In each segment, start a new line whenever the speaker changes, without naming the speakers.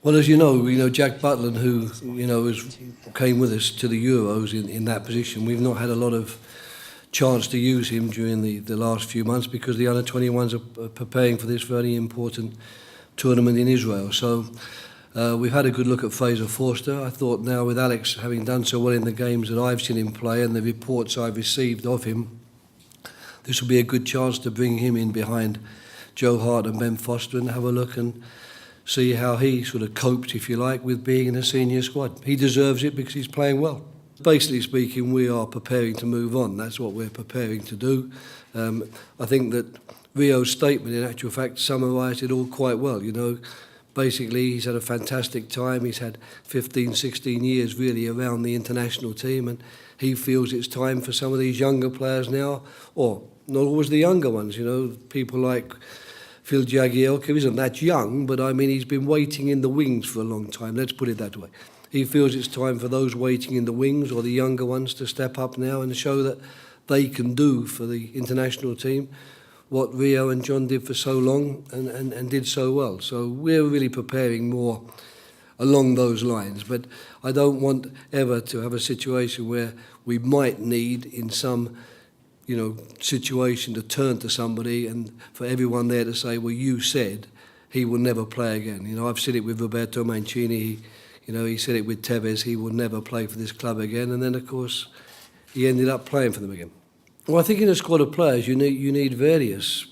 Well, as you know, Jack Butland, who came with us to the Euros in that position. We've not had a lot of chance to use him during the last few months because the under-21s are preparing for this very important tournament in Israel. So we've had a good look at Fraser Forster. I thought now with Alex having done so well in the games that I've seen him play and the reports I've received of him, this will be a good chance to bring him in behind Joe Hart and Ben Foster and have a look and see how he sort of coped, if you like, with being in a senior squad. He deserves it because he's playing well. Basically speaking, we are preparing to move on. That's what we're preparing to do. I think that Rio's statement, in actual fact, summarised it all quite well. Basically, he's had a fantastic time. He's had 15, 16 years really around the international team, and he feels it's time for some of these younger players now, or not always the younger ones, people like Phil Jagielka isn't that young, but I mean, he's been waiting in the wings for a long time. Let's put it that way. He feels it's time for those waiting in the wings or the younger ones to step up now and show that they can do for the international team what Rio and John did for so long and did so well. So we're really preparing more along those lines. But I don't want ever to have a situation where we might need in some situation to turn to somebody and for everyone there to say, well, you said he will never play again. I've said it with Roberto Mancini. He said it with Tevez. He will never play for this club again. And then, of course, he ended up playing for them again. Well, I think in a squad of players, you need various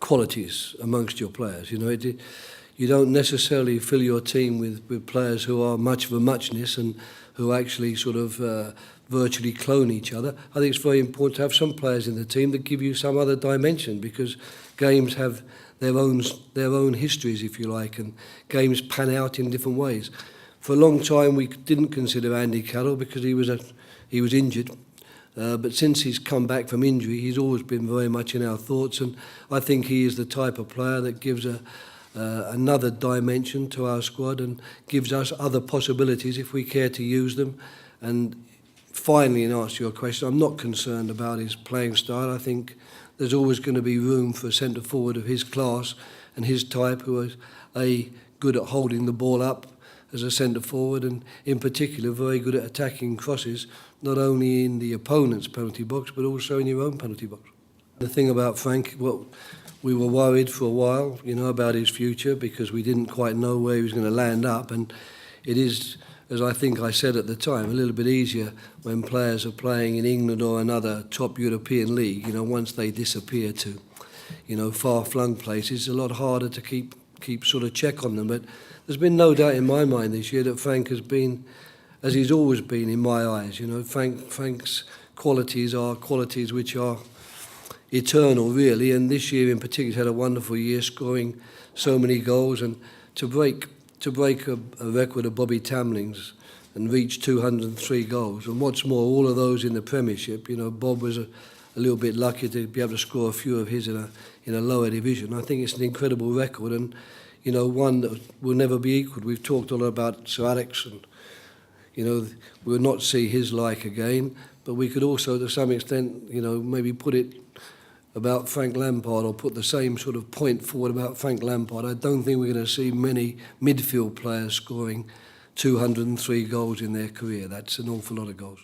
qualities amongst your players. You don't necessarily fill your team with players who are much of a muchness and who actually sort of virtually clone each other. I think it's very important to have some players in the team that give you some other dimension because games have their own histories, if you like, and games pan out in different ways. For a long time, we didn't consider Andy Carroll because he was injured. But since he's come back from injury, he's always been very much in our thoughts, and I think he is the type of player that gives another dimension to our squad and gives us other possibilities if we care to use them. And finally, in answer to your question, I'm not concerned about his playing style. I think there's always going to be room for a centre forward of his class and his type who is good at holding the ball up as a centre forward and in particular very good at attacking crosses, not only in the opponent's penalty box but also in your own penalty box. The thing about Frank, we were worried for a while, about his future because we didn't quite know where he was going to land up, and it is, as I think I said at the time, a little bit easier when players are playing in England or another top European league. Once they disappear to, far-flung places, it's a lot harder to keep sort of check on them. But there's been no doubt in my mind this year that Frank has been, as he's always been in my eyes. Frank's qualities are qualities which are eternal, really. And this year in particular, he's had a wonderful year, scoring so many goals, and to break a record of Bobby Tamling's and reach 203 goals. And what's more, all of those in the Premiership. Bob was a little bit lucky to be able to score a few of his in a lower division. I think it's an incredible record and one that will never be equalled. We've talked a lot about Sir Alex and we'll not see his like again, but we could also to some extent maybe put it about Frank Lampard or put the same sort of point forward about Frank Lampard. I don't think we're going to see many midfield players scoring 203 goals in their career. That's an awful lot of goals.